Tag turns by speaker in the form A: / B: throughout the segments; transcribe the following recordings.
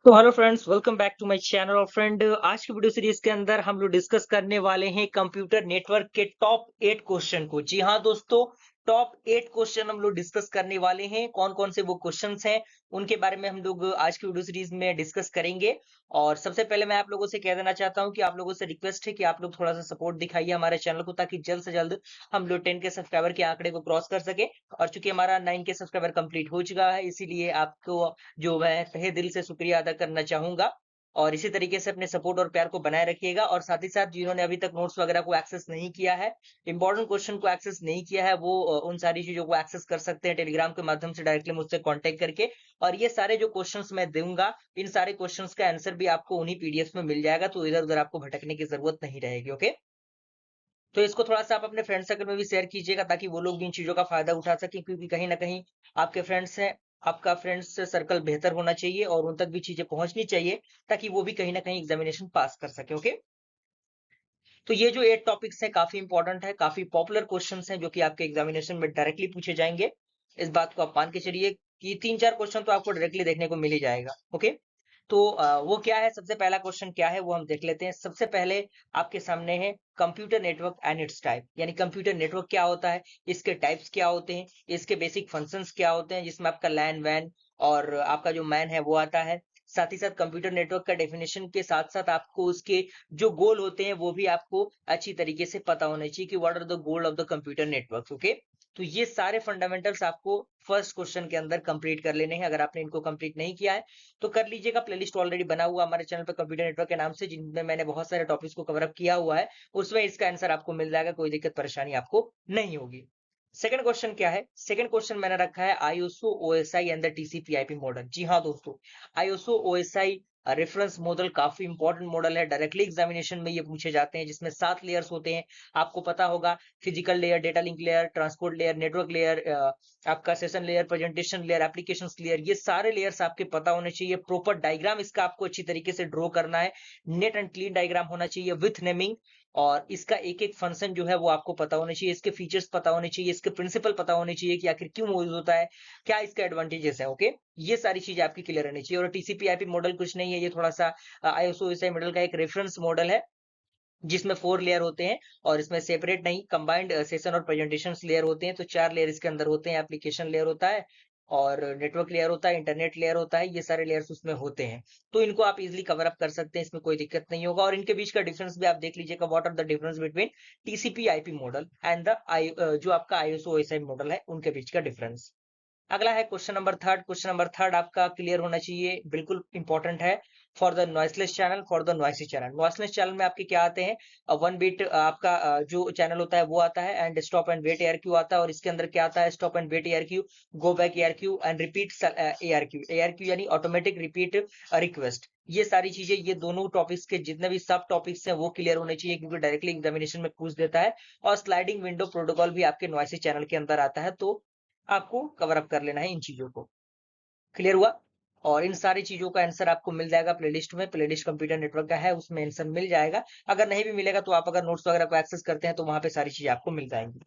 A: तो hello friends, welcome back to my channel. और friend, आज की वीडियो सीरीज के अंदर हम लोग डिस्कस करने वाले हैं कंप्यूटर नेटवर्क के टॉप 8 क्वेश्चन को। जी हाँ दोस्तों, टॉप 8 क्वेश्चन हम लोग डिस्कस करने वाले हैं। कौन कौन से वो क्वेश्चंस हैं उनके बारे में हम लोग आज की वीडियो सीरीज में डिस्कस करेंगे। और सबसे पहले मैं आप लोगों से कह देना चाहता हूं कि आप लोगों से रिक्वेस्ट है कि आप लोग थोड़ा सा सपोर्ट दिखाइए हमारे चैनल को, ताकि जल्द से जल्द हम लोग 10 के सब्सक्राइबर के आंकड़े को क्रॉस कर सके। और चूंकि हमारा 9 के सब्सक्राइबर कंप्लीट हो चुका है, इसीलिए आपको जो मैं तहे दिल से शुक्रिया अदा करना चाहूंगा। और इसी तरीके से अपने सपोर्ट और प्यार को बनाए रखिएगा। और साथ ही साथ जिन्होंने अभी तक नोट्स वगैरह को एक्सेस नहीं किया है, इंपॉर्टेंट क्वेश्चन को एक्सेस नहीं किया है, वो उन सारी चीजों को एक्सेस कर सकते हैं टेलीग्राम के माध्यम से डायरेक्टली मुझसे कांटेक्ट करके। और ये सारे जो क्वेश्चंस मैं दूंगा, इन सारे क्वेश्चंस का आंसर भी आपको उन्हीं पीडीएफ में मिल जाएगा, तो इधर उधर आपको भटकने की जरूरत नहीं रहेगी। ओके, तो इसको थोड़ा सा आप अपने फ्रेंड सर्कल में भी शेयर कीजिएगा, ताकि वो लोग भी इन चीजों का फायदा उठा सके, क्योंकि कहीं ना कहीं आपके फ्रेंड्स हैं, आपका फ्रेंड्स सर्कल बेहतर होना चाहिए और उन तक भी चीजें पहुंचनी चाहिए, ताकि वो भी कहीं ना कहीं एग्जामिनेशन पास कर सके। ओके, तो ये जो 8 टॉपिक्स हैं काफी इंपॉर्टेंट है, काफी पॉपुलर क्वेश्चंस हैं जो कि आपके एग्जामिनेशन में डायरेक्टली पूछे जाएंगे। इस बात को आप मान के चलिए कि 3-4 क्वेश्चन तो आपको डायरेक्टली देखने को मिल ही जाएगा। ओके, तो वो क्या है, सबसे पहला क्वेश्चन क्या है वो हम देख लेते हैं। सबसे पहले आपके सामने है computer network and it's type, यानी कंप्यूटर नेटवर्क क्या होता है, इसके टाइप्स क्या होते हैं, इसके बेसिक फंक्शंस क्या होते हैं, जिसमें आपका लैन वैन और आपका जो मैन है वो आता है। साथ ही साथ कंप्यूटर नेटवर्क का डेफिनेशन के साथ साथ आपको उसके जो गोल होते हैं वो भी आपको अच्छी तरीके से पता होना चाहिए कि what are the goal of the computer network. Okay, तो ये सारे फंडामेंटल्स आपको फर्स्ट क्वेश्चन के अंदर कंप्लीट कर लेने हैं। अगर आपने इनको कंप्लीट नहीं किया है तो कर लीजिएगा। प्लेलिस्ट ऑलरेडी बना हुआ हमारे चैनल पर कंप्यूटर नेटवर्क के नाम से, जिनमें मैंने बहुत सारे टॉपिक्स को कवर अप किया हुआ है। उसमें इसका आंसर आपको मिल जाएगा, कोई दिक्कत परेशानी आपको नहीं होगी। सेकंड क्वेश्चन क्या है, सेकंड क्वेश्चन मैंने रखा है ISO OSI and the TCP IP model. जी हाँ दोस्तों, आईएसओ ओएसआई रेफरेंस मॉडल काफी इंपॉर्टेंट मॉडल है, डायरेक्टली एग्जामिनेशन में ये पूछे जाते हैं, जिसमें 7 लेयर्स होते हैं। आपको पता होगा, physical layer, data link layer, transport layer, network layer, आपका session layer, presentation layer, application layer, ये सारे लेयर्स आपके पता होने चाहिए। प्रॉपर डायग्राम इसका आपको अच्छी तरीके से ड्रॉ करना है, नेट एंड क्लीन डायग्राम होना चाहिए विथ नेमिंग। और इसका एक एक फंक्शन जो है वो आपको पता होने चाहिए, इसके फीचर्स पता होने चाहिए, इसके प्रिंसिपल पता होने चाहिए कि आखिर क्यों यूज होता है, क्या इसका एडवांटेजेस है। ओके, ये सारी चीजें आपकी क्लियर रहनी चाहिए। और टीसीपी आईपी मॉडल कुछ नहीं है, ये थोड़ा सा आईएसओ एसआई मॉडल का एक रेफरेंस मॉडल है, जिसमें 4 लेयर होते हैं। और इसमें सेपरेट नहीं, कंबाइंड सेशन और प्रेजेंटेशन लेयर होते हैं। तो 4 लेयर इसके अंदर होते हैं। एप्लीकेशन लेयर होता है, और नेटवर्क लेयर होता है, इंटरनेट लेयर होता है, ये सारे लेयर्स उसमें होते हैं। तो इनको आप इजीली कवर अप कर सकते हैं, इसमें कोई दिक्कत नहीं होगा। और इनके बीच का डिफरेंस भी आप देख लीजिएगा, what are the difference between TCP IP model and the जो आपका आईएसओ एसआई मॉडल है, उनके बीच का डिफरेंस। अगला है question number third. Question number third आपका क्लियर होना चाहिए, बिल्कुल इंपॉर्टेंट है। For the noiseless channel, for the noisy channel. Noiseless channel में आपके क्या आते हैं, 1 बिट आपका जो चैनल होता है वो आता है, and stop and wait ARQ आता है। और इसके अंदर क्या आता है, stop and wait ARQ, go back ARQ and repeat ARQ. ARQ यानी ऑटोमेटिक रिपीट रिक्वेस्ट। ये सारी चीजें, ये दोनों टॉपिक्स के जितने भी सब टॉपिक्स हैं वो क्लियर होने चाहिए, क्योंकि डायरेक्टली एग्जामिनेशन में पूछ देता है। और स्लाइडिंग विंडो प्रोटोकॉल भी आपके नॉइसी चैनल के अंदर आता है, तो आपको कवर अप कर लेना है इन चीजों को। क्लियर हुआ? और इन सारी चीजों का आंसर आपको मिल जाएगा प्लेलिस्ट में, प्लेलिस्ट कंप्यूटर नेटवर्क का है, उसमें आंसर मिल जाएगा। अगर नहीं भी मिलेगा तो आप अगर नोट्स वगैरह को एक्सेस करते हैं तो वहां पे सारी चीजें आपको मिल जाएंगी।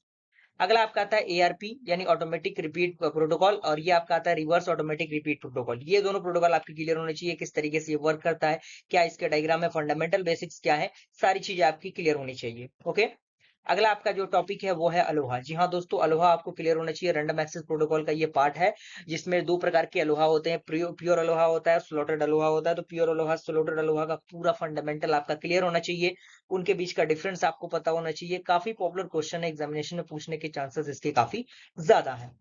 A: अगला आपका आता है एआरपी यानी ऑटोमेटिक रिपीट प्रोटोकॉल, और ये आपका आता है रिवर्स ऑटोमेटिक रिपीट प्रोटोकॉल। ये दोनों प्रोटोकॉल आपके क्लियर होने चाहिए, किस तरीके से ये वर्क करता है, क्या इसके डायग्राम है, फंडामेंटल बेसिक्स क्या है, सारी चीजें आपकी क्लियर होनी चाहिए। ओके, अगला आपका जो टॉपिक है वो है अलोहा। जी हाँ दोस्तों, अलोहा आपको क्लियर होना चाहिए। रैंडम एक्सेस प्रोटोकॉल का ये पार्ट है, जिसमें 2 प्रकार के अलोहा होते हैं, प्योर अलोहा होता है, स्लॉटेड अलोहा होता है। तो प्योर अलोहा, स्लॉटेड अलोहा का पूरा फंडामेंटल आपका क्लियर होना चाहिए, उनके बीच का डिफरेंस आपको पता होना चाहिए। काफी पॉपुलर क्वेश्चन है, एग्जामिनेशन में पूछने के चांसेस इसके काफी ज्यादा है।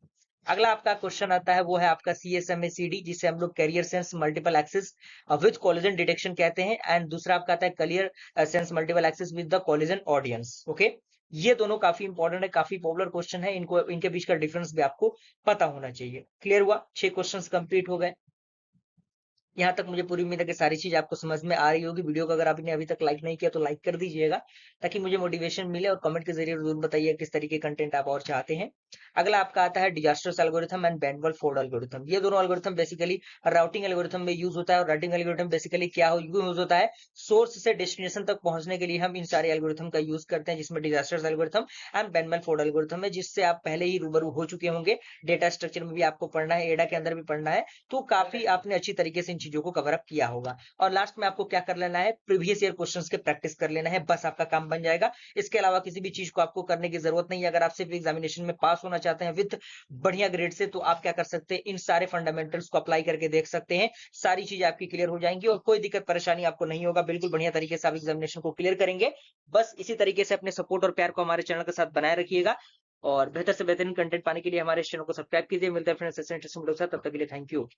A: अगला आपका क्वेश्चन आता है वो है आपका CSMACD, जिसे हम लोग carrier sense multiple access with collision detection कहते हैं। एंड दूसरा आपका आता है carrier sense multiple access with the collision avoidance. Okay, ये दोनों काफी इंपॉर्टेंट है, काफी पॉपुलर क्वेश्चन है, इनको इनके बीच का डिफरेंस भी आपको पता होना चाहिए। क्लियर हुआ? 6 क्वेश्चंस कंप्लीट हो गए। यहाँ तक मुझे पूरी उम्मीद है कि सारी चीज आपको समझ में आ रही होगी। वीडियो को अगर आपने अभी तक लाइक नहीं किया तो लाइक कर दीजिएगा, ताकि मुझे मोटिवेशन मिले। और कमेंट के जरिए जरूर बताइए किस तरीके कंटेंट आप और चाहते हैं। अगला आपका आता है डिजास्टर्स एल्गोरिथम एंड बैंडवॉल फोर्ड एल्गोरिथम। ये दोनों एल्गोरिथम बेसिकली राउटिंग एल्गोरिथम में यूज होता है। और राउटिंग एल्गोरिथम बेसिकली क्या यूज होता है, सोर्स से डेस्टिनेशन तक पहुंचने के लिए हम इन सारे एल्गोरिथम का यूज करते हैं, जिसमें डिजास्टर्स एल्गोरिथम एंड बैंडवॉल फोर्ड एल्गोरिथम है, जिससे आप पहले ही रूबरू हो चुके होंगे। डेटा स्ट्रक्चर में भी आपको पढ़ना है, एडा के अंदर भी पढ़ना है, तो काफी आपने अच्छी तरीके से इन चीजों को कवर अप किया होगा। और लास्ट में आपको क्या कर लेना है, प्रीवियस ईयर क्वेश्चंस के प्रैक्टिस कर लेना है, बस आपका काम बन जाएगा। इसके अलावा किसी भी चीज को आपको करने की जरूरत नहीं है। अगर आप सिर्फ एग्जामिनेशन में पास होना चाहते हैं विद बढ़िया ग्रेड से, तो आप क्या कर सकते हैं, इन सारे फंडामेंटल्स को अप्लाई करके देख सकते हैं। सारी चीजें आपकी क्लियर हो जाएंगी और कोई दिक्कत परेशानी आपको नहीं होगा। बिल्कुल बढ़िया तरीके से आप एग्जामिनेशन को क्लियर करेंगे। बस इसी तरीके से अपने सपोर्ट और प्यार को हमारे चैनल के साथ बनाए रखिएगा और बेहतर से बेहतरीन कंटेंट पाने के लिए हमारे चैनल को सब्सक्राइब कीजिए। मिलते हैं फ्रेंड्स ऐसे इंटरेस्टिंग वीडियो के साथ, तब तक के लिए थैंक यू।